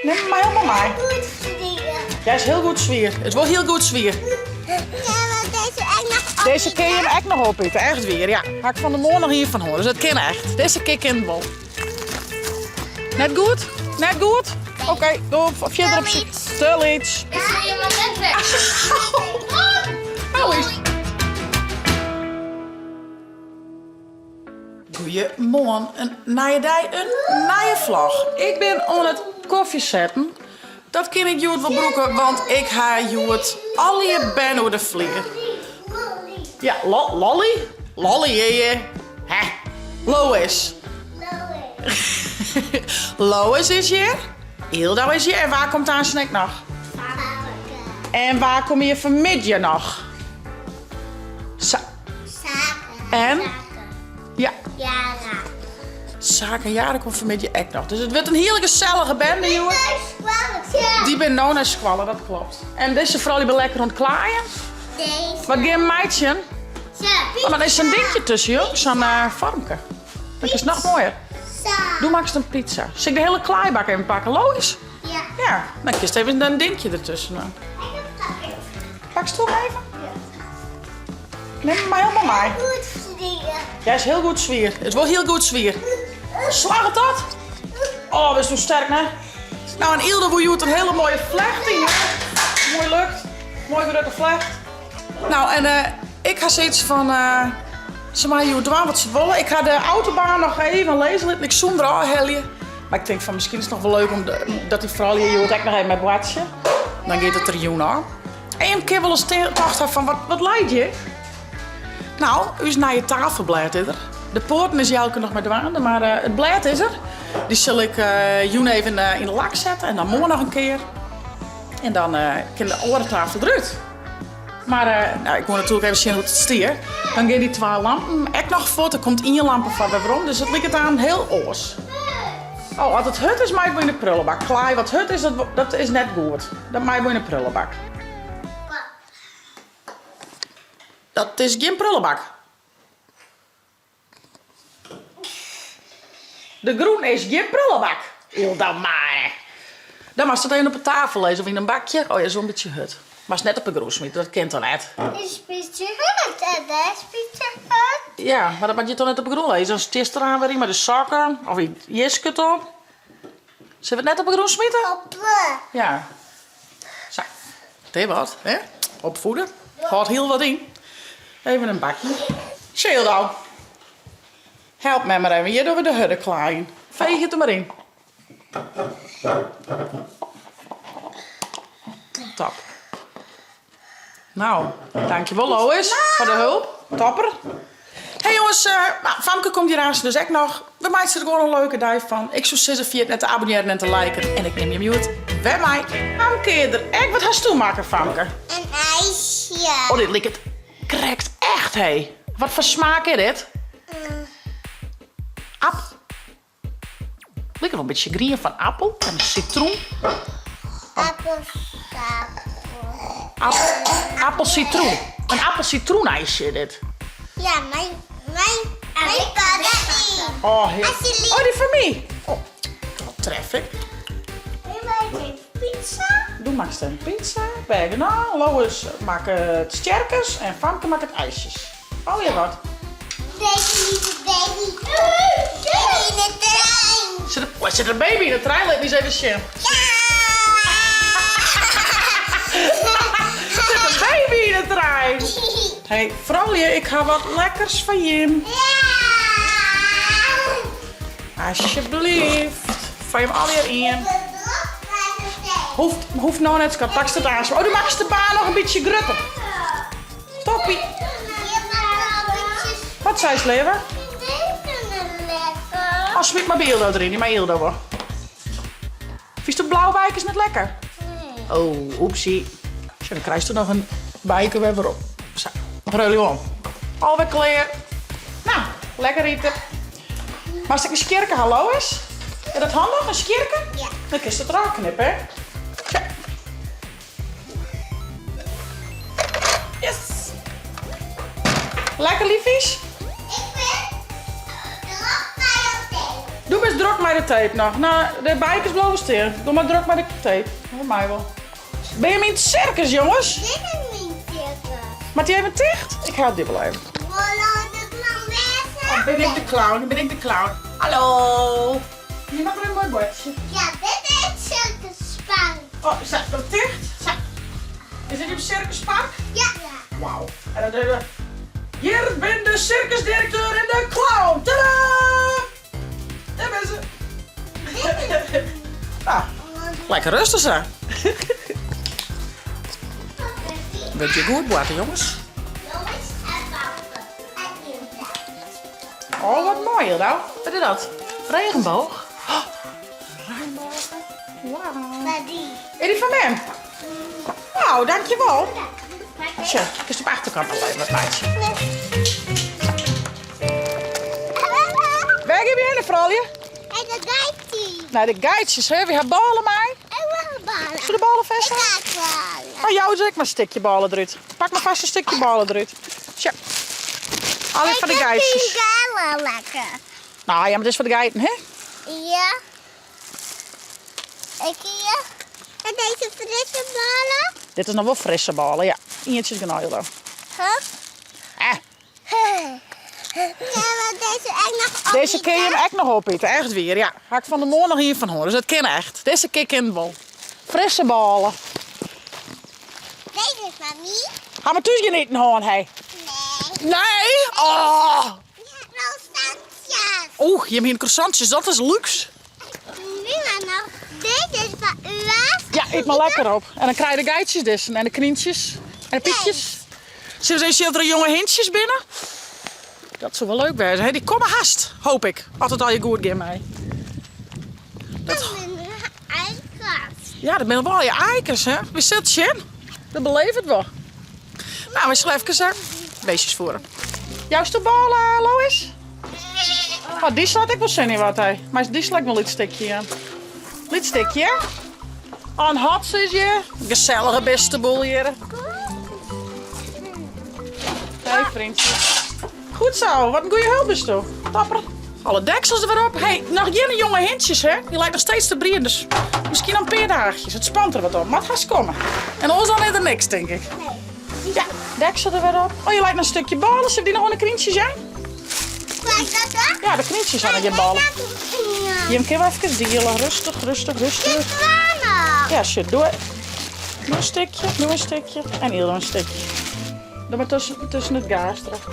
Neem mij helemaal mee. Goed vliegen. Jij is heel goed zwier. Het wordt heel goed zwier. Ja, maar deze echt nog Deze keer je hem echt nog opeten. Echt weer, ja. Ga ik van de morgen nog hiervan horen. Dus dat kan echt. Deze keer kan het wel. Net goed? Net goed? Oké, doe verder op je. Stel iets. Ik zie je maar net weg. Nou eens. Goedemorgen. Een nieuwe dag, een nieuwe vlog. Ik ben aan het koffie zetten. Dat kan ik Joet wel broeken, want ik ga Joet al je ben door de vliegen. Ja, Lolly? Lolly, je. Hè? Lois. Lois is hier. Hilda is hier. En waar komt aan snack nog? En waar kom je vanmiddag nog? En? Ja. Jara. Zaken, ja, dat komt vanmiddag echt nog. Dus het wordt een heerlijke gezellige bende, jongen. Die ben nou naar squallen, dat klopt. En deze vrouw die ben lekker aan het klaaien. Deze. Wat geen meidje. Oh, maar er is een dingetje tussen, joh. Zo'n vormke. Dat is nog mooier. Doe maar eens een pizza. Zal ik de hele klaaibak even pakken, Lois? Ja. Ja, dan kiest even een dingetje ertussen. Dan. Pak stoel even. Neem mij helemaal mee. Goed vliegen. Jij is heel goed zwier. Het wordt heel goed zwier. Slag het dat? Oh, we zijn zo sterk, hè? Nou, en Ilde wil je een hele mooie vlechting, hè? Mooi lukt. Mooi gerutte vlecht. Nou, en ik ga zoiets van... ze maken je doen wat ze willen. Ik ga de autobaan nog even lezen. Ik zoom er al helje. Maar ik denk van misschien is het nog wel leuk dat die vrouw hier ook nog even met watje. Dan gaat het er joen aan. En ik heb wel eens gedacht van wat leid je? Nou, u is naar je tafel blijft er. De poorten is elke nog met douane, maar het blad is er. Die zal ik Joen even in de lak zetten en dan morgen nog een keer. En dan kan de andere tafel eruit. Maar nou, ik moet natuurlijk even zien hoe het stier. Dan gaan die 2 lampen echt nog voor. Er komt 1 lamp van waarom, dus het ligt aan heel oors. Oh, als het hut is, maak ik in de prullenbak. Klaai, wat hut is, dat is net goed. Dat maak ik in de prullenbak. Dat is geen prullenbak. De groen is geen prullenbak. Heel dan maar. Dan mag het even op een tafel lezen of in een bakje. Oh ja, zo'n beetje hut. Maar het is net op een groesmiet, dat kent dan net. Is pizza hut en dat is pizza hut. Ja, maar dat mag je toch net op een groen lezen. Dan is het eraan weer met de zakken of iets jisket op. Zullen we het net op een groen smieten? Ja. Zo. Dat wat, hè? Opvoeden. Gaat heel wat in. Even een bakje. Scheel dan. Help mij maar even. Hier doen we de hudden klaaien. Veeg het er maar in. Top. Nou, dankjewel Lois voor de hulp. Topper. Hey jongens, Famke komt hier aan, dus ik nog. We maken er gewoon een leuke dag van. Ik zou zeggen via het net te abonneren en te liken. En ik neem je mute. Bij mij. Famke er. Wat hast du maken, Famke? Een ijsje. Oh, dit lijkt het correct echt, hé. Wat voor smaak is dit? Lijkt wel een beetje grien van appel en een citroen. Appelcitroen. Een appelcitroenijsje dit. Ja, mijn patatje. Oh, die van mij. Oh, dat tref ik. Pizza. Doe maar eens een pizza. Nou, Lois maakt het sterkers en Famke maakt het ijsjes. Oh ja, wat? Deze lieve baby. Baby in de trein. Zit er een baby in de trein? Laat eens even zien. Zit een baby in de trein. Hey, vrouwje, ik ga wat lekkers van je. Alsjeblieft. Vul je hem alweer in. Hoeft nou net, schat. Pak het aan. Oh, dan mag je de baan nog een beetje grutten. Toppie. Wat zei ze, leven? Oh, smiet maar Beeldo erin, die maar Hildo hoor. Vies de blauwbijk is net lekker? Oh, oepsie. Zo, dan krijg je nog een bijken weer op. Zo, nog rol je om. Alweer klaar. Nou, lekker eten. Maar als ik een skierke hallo is, is dat handig, een skierke? Ja. Dan kun je het eraf knippen, hè? Zo. Yes. Lekker liefies. Ik ben druk bij jou. Doe best druk maar de tape nog. Nou, de bike is blauw stil. Doe maar druk maar de tape. Voor mij wel. Ben je in het circus, jongens? Dit is mijn circus. Maar die even dicht? Ik help dit wel even. Voilà, de clown wezen. Oh, ben ik de clown? Ben ik de clown? Hallo. Hier nog een mooi bordje. Ja, dit is circuspark. Oh, zet dat dicht. Zo. Is dit een circuspark? Ja. Wauw. En dan doen we... Hier ben de circusdirecteur en de clown. Tadaa! Daar ben ze. Nou, lekker rustig zo. Weet je goed worden, jongens? Jongens en Bouke. En Ilse. Oh, wat mooi hier nou. Wat is dat? Regenboog. Oh, regenbogen. Wauw. Maar die. En die van hem? Nou, dankjewel. Kijk, Tja, ik is op de achterkant al even wat maatje. Waar heb je heen, vrouwje? en de geitje. Nou, de geitjes, hè? We hebben ballen mee. En wel ballen. Zullen de ballen vast? Kijk ballen. Oh, jou zeg ik maar een stukje ballen eruit. Pak maar vast een stukje ballen eruit. Tja. Alleen voor de geitjes. Ik vind het wel lekker. Nou ja, maar het is voor de geiten, hè? Ja. Ik hier. En deze frisse ballen. Dit is nog wel frisse ballen, ja. Eentjes genaaid dan. Huh? Ja, maar deze echt nog op. Deze kun je hem echt nog opeten, echt weer, ja. Ga ik van de noord nog hier van horen, dus dat ken echt. Deze kick in wel. Frisse ballen. Deze is maar niet. Ga maar thuis genieten, hoor, hé. Nee. Nee? Oh! Ja, croissantjes. Oeh, je hebt hier croissantjes, dat is luxe. Nu maar nog. Dit is van u. Ja, eet maar lekker op. En dan krijg je de geitjes dus, en de knientjes, en de pietjes. Zullen we eens er jonge hintjes binnen? Dat zou wel leuk zijn, hè? Die komen haast, hoop ik. Altijd al je goed gaat mee. Dat is een ijskast. Ja, dat zijn wel je eikers, hè? Wie zit je in? Dat beleeft het wel. Nou, we zullen even beestjes voeren. Jouw bal, Lois? Oh, die slaat ik wel zin in wat, hè? Maar die slaat ik wel iets stukje aan. Dit stukje, hè? Aan hats is je. Gezellige beste boel hier. Hé, vriendje. Goed zo, wat een goede hulp is toch? Dapper. Alle deksels er weer op. Hé, hey, nog geen jonge hintjes, hè? Die lijkt nog steeds te brien, dus misschien een paar dagjes. Het spant er wat op, maar het gaat komen. En ons dan is er niks, denk ik. Ja, deksel er weer op. Oh, je lijkt nog een stukje ballen. Zullen die nog een krientje zijn? Kijk dat hè? Ja, de krientjes zijn nog je ballen. Je kan wel even delen. Rustig, rustig, rustig. Ja, shit, doe het. Doe een stukje en hier een stukje. Doe maar tussen het gaas erop.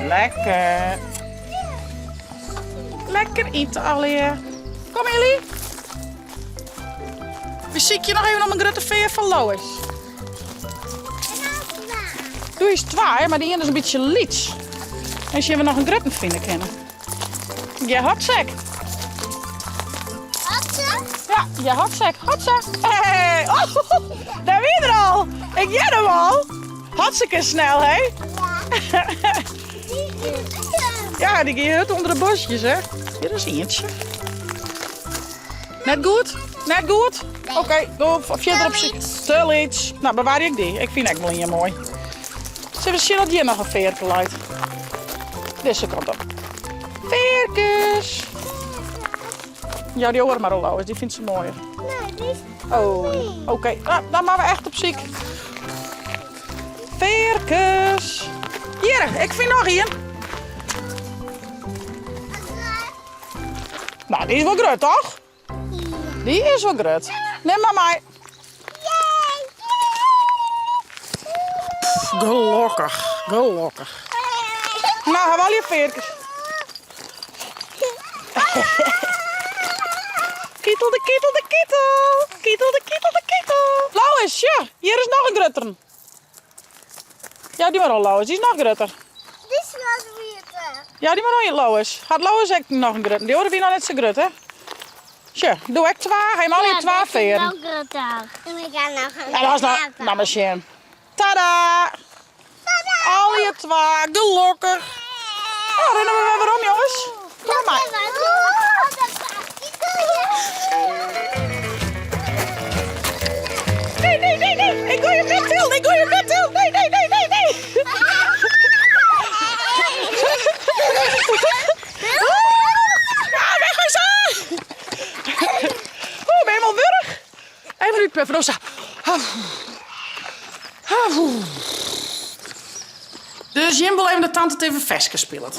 Lekker. Lekker eten alweer. Kom jullie. We zie je nog even om een grote veer van Lois. Doe eens twee, maar die ene is een beetje liets. En als je nog een grote vinden kennen. Ja, hartzak. Ja, ja, hartzak. Hartzak. Hey. Oh, daar ben je er al. Ik ken hem al. Hartstikke snel, hè? Ja, die gaat onder de bosjes, hè? Hier is eentje. Net goed? Net goed? Oké, doe verder op zich. Te iets. Nou, bewaar ik die. Ik vind het wel hier mooi. Zullen we zien dat hier nog een veerke luidt? Deze kant op. Veerkes. Ja, die horen maar al Lois. Die vindt ze mooier. Oh, oké. Nou, dan maken we echt op ziek. Veerkes. Hier, ik vind nog één. Nou, die is wel groot, toch? Die is wel groot. Neem maar mij. Gelukkig, gelukkig. Nou, gaan we al je veerkes. Kietel de kietel de kietel. Kietel de kietel de kietel. Lois, ja, hier is nog een grutter. Ja, die maar al, Lois. Die is nog grutter. Dit is wel weer. Ja, die maar al, Lois. Gaat Lois echt nog een grutter. Die horen we nog net zo grut, hè? Tja, doe ik twee. Ga je maar al je twee veren. En ik ga nog een. Ja, dat is nou maar shame. Tada! Al je twee, gelukkig. Nou, rennen we weer om, jongens. Kom maar. Nee, nee, nee, nee. Ik gooi je bed til. Ik gooi je bed til. Nee, nee, nee, nee, nee. ruikt per Rosa. Dus Jim wil even de tante even versken spelen.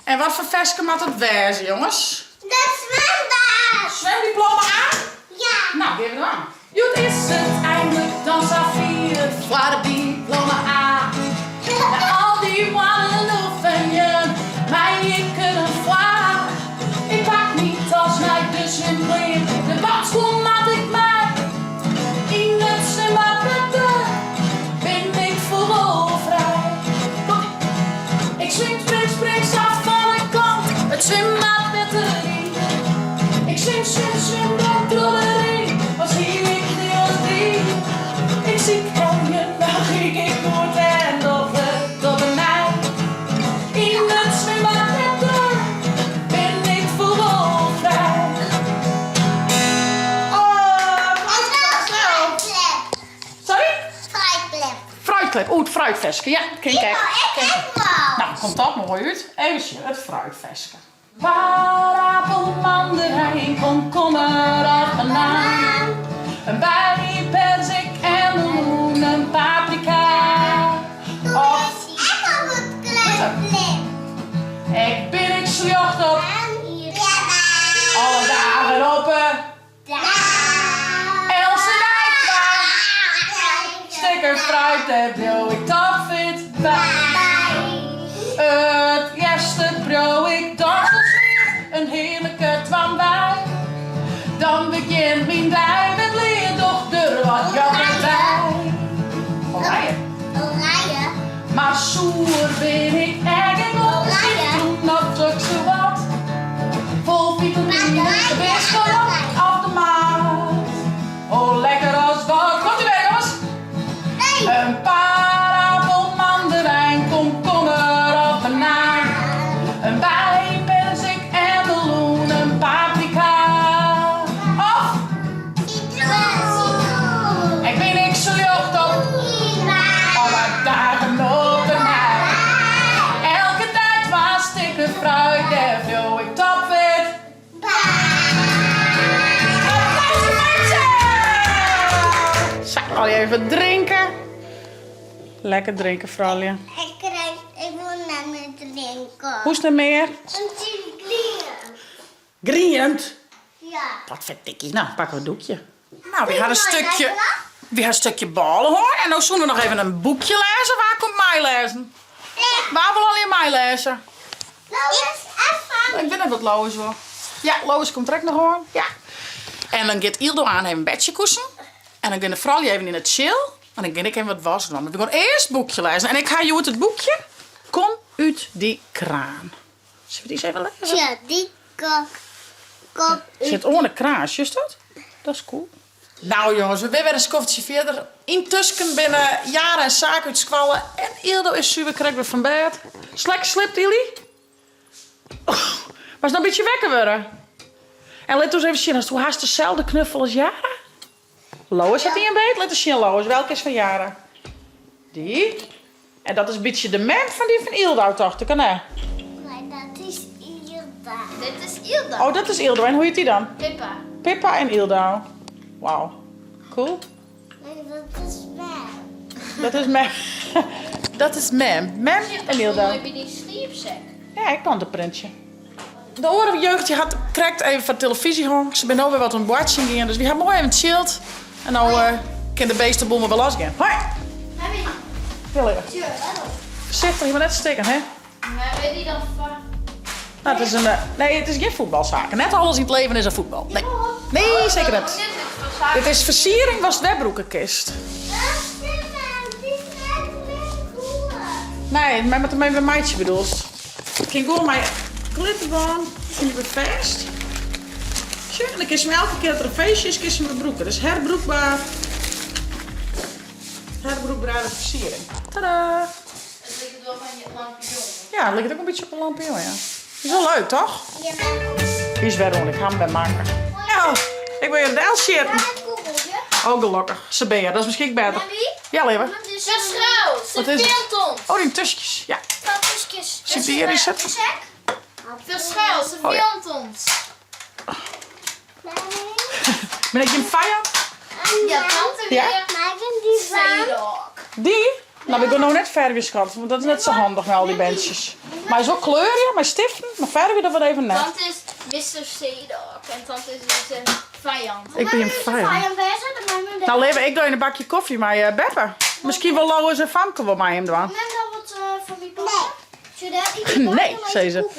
En wat voor versken moet het wezen, jongens? De zwembad. Zwemdiploma aan? Ja. Nou, geef het aan. Joet is het eindelijk, dan Safir voor de diploma aan. Na al die mannen oefenen, mij niet kunnen vragen. Ik pak niet als mij dus in bleef. De badschoen maak ik mij. In het zwembad met de ben ik vooral vrij. Ik swing, spring, spring, af van de kant. Het zwembad met de ring. Ik swing, swing, swing, dan door de ring. Als hier ik deel 3. Ik zie je, dan ging ik goed en tot de mij. In het zwembad met de ben ik vooral vrij. Sorry? Fruitklep. Fruitklep. Oeh, het fruitversken. Ja, kijk. Ik wel. Nou, komt dat mooi uit. Even zien, het fruitversken. Paardappel, mandarijn, komkommer, banaan. Een bij, persik en meloen, een paprika. Of, ik ben ik zjocht op, alle dagen op Else Dijkwa. Sticker fruit, heb ik topfit bij. Het eerste pro ik dans een heerlijke twam bij. Dan begint mijn blij met leerdochter wat jou erbij. Oranje. Oranje. Maar zoer ben ik eigenlijk op zich toen dat druk zo wat. Vol vitamine, de beste op de maat. Oh lekker als wat. Komt u weg jongens? Een paardappel, mandarijn, komkommer of banaan. Een bij, persik en meloen, een paprika. Of, ik ben ik zo jocht op, alle dagen op de mij. Elke tijd was ik de fruit, en veel ik topfit. Applaus mensen! Zal je even drinken? Lekker drinken, vrouwje. Ik wil naar me drinken. Hoe is het meer? Een tigriën. Griend. Ja. Wat verdikkie. Nou, pakken we een doekje. Nou, we hadden een stukje ballen hoor. En nou zullen we nog even een boekje lezen. Waar komt mij lezen? Waar wil alleen mij lezen? Ik vind dat het Lois wel. Ja, Lois komt direct nog hoor. Ja. En dan gaat Ildo aan even een bedje kussen. En dan gaat de vrouw even in het chill. En dan ga ik even wat was doen. We gaan eerst het boekje lezen. En ik ga je het boekje. Kom uit die kraan. Zullen we die eens even lezen? Ja, die kop. Zit onder kraas, juist dat? Dat is cool. Nou jongens, we zijn weer een koffertje verder. Intussen binnen jaren en zaken uit squallen. En Ildo is super krek van bed. Slek slipt jullie? Was nou een beetje wekker worden? En let ons even zien, als hoe haast dezelfde knuffel als Jara? Lois zit hier in beet? Let eens zien, Lois. Welke is van Jara? Die. En dat is een beetje de mem van die van Ildo, toch? Dat kan hè? Nee, dat is Ilda. Dit is Ilda. Oh, dat is Ildo. En hoe heet die dan? Pippa. Pippa en Ildo. Wauw. Cool. Nee, dat is Mem. Dat is mem. Dat is mem. Mem en Ildo. heb je die sliepzak. Ja, ik kan het printje. De oren jeugdje had krijgt even van televisie hoor. Ze ben nou weer wat een watching gaan, dus we hebben mooi even chilled. En nou kan de beestenboel maar wel losgaan. Hoi! Heel even. Voorzichtig, je moet net steken, hè? Maar weet je dan van? Nou, het is een, nee, het is geen voetbalzaken. Net alles in het leven is een voetbal. Nee, nee zeker niet. Dit is versiering, was het webbroekenkist. Nee, maar met een meidje bedoeld. Ik ging gewoon mijn glitterbaan in de bevest. Zo, en dan kies je me elke keer dat er een feestje is, kies je me broeken. Dus herbroekbaar. Herbroekbare versiering. Tadaa! Het ligt wel van je lampion. Ja, het ligt ook een beetje op een lampion, ja. Is wel leuk, toch? Ja. Die is weer rond, ik ga hem bij maken. Ja, ik wil je de L-shirt. Oh, gelukkig. Sabea, dat is misschien beter. Ja, leven. Verschuil. Wat is het? Veeltons. Oh, die tusjes. Ja. Tusjes. Zit die hier in zitten? Verschuil. Ze Oh, ja. veeltons. Ben ik in fire? Ja, tante Ja? weer. Maken die van. Zeedok. Die? Nou, ik ben nog net verven, schat. Want dat is net zo handig met al die bandjes. Maar is ook kleuren, maar stiften. Maar verven dat wel even net. Tante is Mr. Zeedok. En tante is dus een vijand. Ik ben een vijand. Fijn wezen, dan nemen we Nou, leven, ik doe in een bakje koffie, maar Beppe. Misschien wel Lauwers en Famke wel mij hem doen. Neem dan wat van die bal. Nee, zei ze.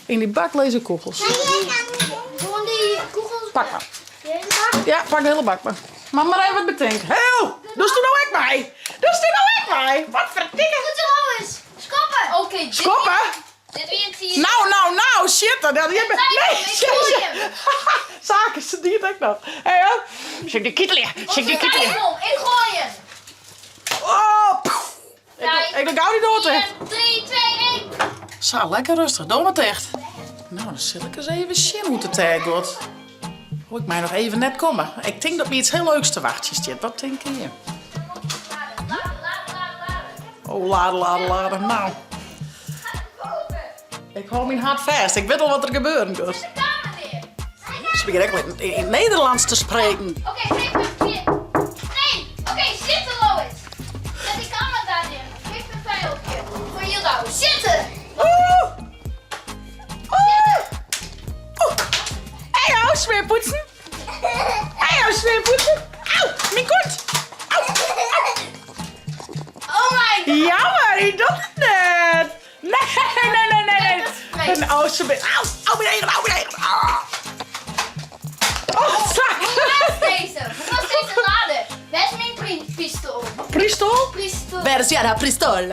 In die bak lezen kogels. Gewoon die koegels. Pak maar. De hele bak. Ja, pak de hele bak maar. Maar even wat bedenken. Heel! Dus doe nou ik mij. Dus doe nou ik mij. Wat verdikken. Goed zo, eens. Schoppen. Oké, dit Skoppen? Dit weer een team. Nou, shit. Dat je bent... Nee, ik shit. gooi hem. Zaken, ze die het ook nog. Hé, hoor. Zeg die kittel hier. Zeg die kittel hier. Ik gooi hem. Oh, poef. Ik doe gauw niet door, hè. 3, 2, 1. Zo, lekker rustig. Doe maar dicht. Nou, dan zit ik eens even zien hoe het tijd wordt. Hoor ik mij nog even net komen. Ik denk dat me iets heel leuks te wachten zit. Wat denk je? Oh, laden. Nou. Ik hou mijn hart vast. Ik weet al wat er gebeuren gaat. Ze beginnen echt in het Nederlands te spreken. Oké, geef me een keer. Nee, oké, zitten Lois. Zet die kamer daarin. Geef me een pijltje. Voor je nou. Zitten. Oeh! Oeh! Oeh! Hé, hou, smeerpoetsen. Hé, hou, smeerpoetsen. Auw, mijn kont. Auw, auw. Oh my god. Jammer, je doet het net. Nee. Oh, ze bent... Auw, mijn eigen. Oh, zak. Hoe was deze? Hoe was deze lader? Waar is mijn pistool? Pistool? Pistool. Waar is jouw pistool?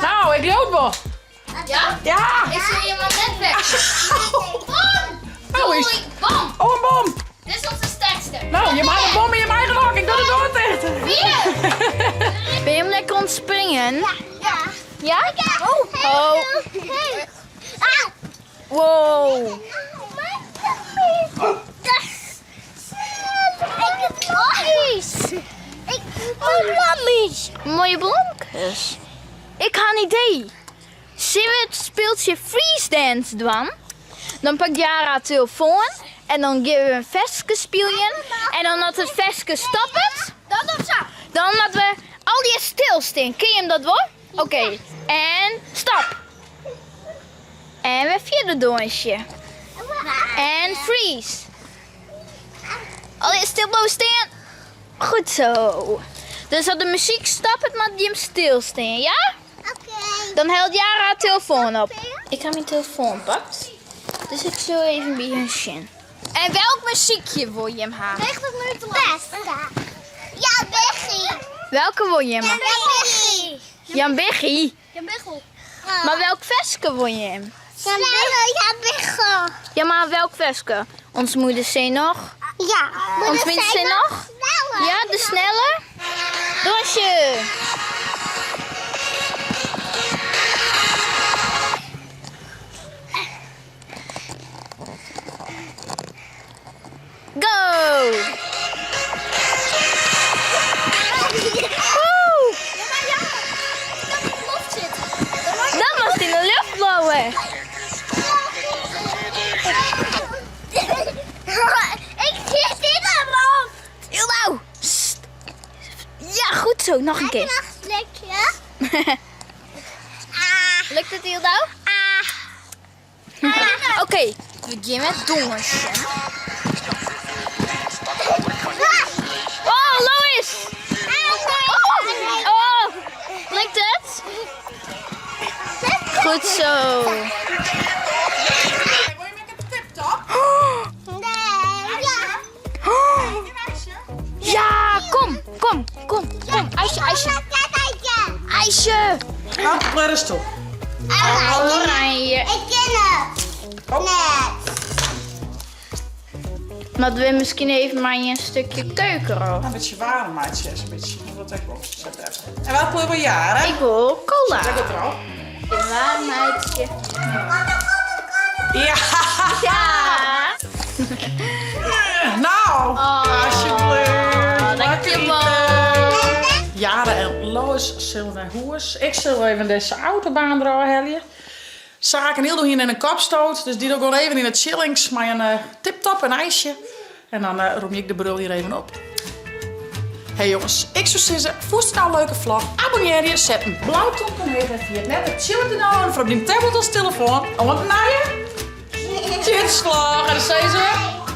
Nou, ik loop wel. Ja? Ja. Ik zie iemand net weg. Bom! Oh, is... Doei, bom! Oh, een bom. Dit is onze sterkste. Nou, je maakt een bom in je eigen hok. Ik doe het door tegen. 4. Ben je hem lekker ontspringen? Ja. Ja? Oh. Wow. Mooie bloemkes. Ik had een idee. Zullen we het speeltje Freeze Dance doen? Dan pakt Jara haar telefoon en dan geven we een vestje spelen. En dan dat het vestje stopt, dan laten we al die stilstaan. Ken je hem dat wel? Oké. En stop. En weer vierde donsje. En freeze. Al die stil blijven staan. Goed zo. Dus als de muziek stopt, maar die hem stilstaan, ja? Dan houdt Jara haar telefoon op. Ik ga mijn telefoon pakken. Dus ik zal even bij hun zien. En welk muziekje wil je hem hebben? 90 minuten lang. Beste. Ja, Beggie. Welke wil je hem Ja, hebben? Beggie. Jan Biggie. Ja, Beggie. Maar welk versje wil je hem? Ja, Beggie. Ja, maar welk versje? Ons moeder zei nog. Ja. Ons mensen zijn nog? Ja, de snelle. Dosje. Go! Woe! Dat was in de lucht blowen. Ik zit in de mond. Heel nauw. Sst. Ja, goed zo. Nog een keer. Nog een stukje. Lukt het heel nauw? Oké, we gaan met dongensje. Oh, Lois! Oh, lukt het? Goed zo. Ja, kom. IJsje. Ah, waar is het op? Oranje. Ik ken het. Net. Maar we misschien even maar een stukje keukenrol. Een beetje warm, maatje. Een beetje. Wat heb ik op? Zet even. En wat kleur wil je haar, hè? Ik wil cola. Zeg het erop. Een warmheidje. Ja. Ja. Nou, alsjeblieft. Dankjewel. Jaren en Lois zullen naar huis. Ik zal even deze autobaan draaien. Zaken heel doen hier in een kopstoot. Dus die doen gewoon even in het chillings. Maar een tip-top, een ijsje. En dan roem ik de brul hier even op. Hey jongens, ik zou zeggen, vond je het nou een leuke vlog? Abonneer je, zet een blauw topje neer en via het net. Chill het nou en voor op die tablet als telefoon. En wat naar je? Tjitslag, en dan zei ze...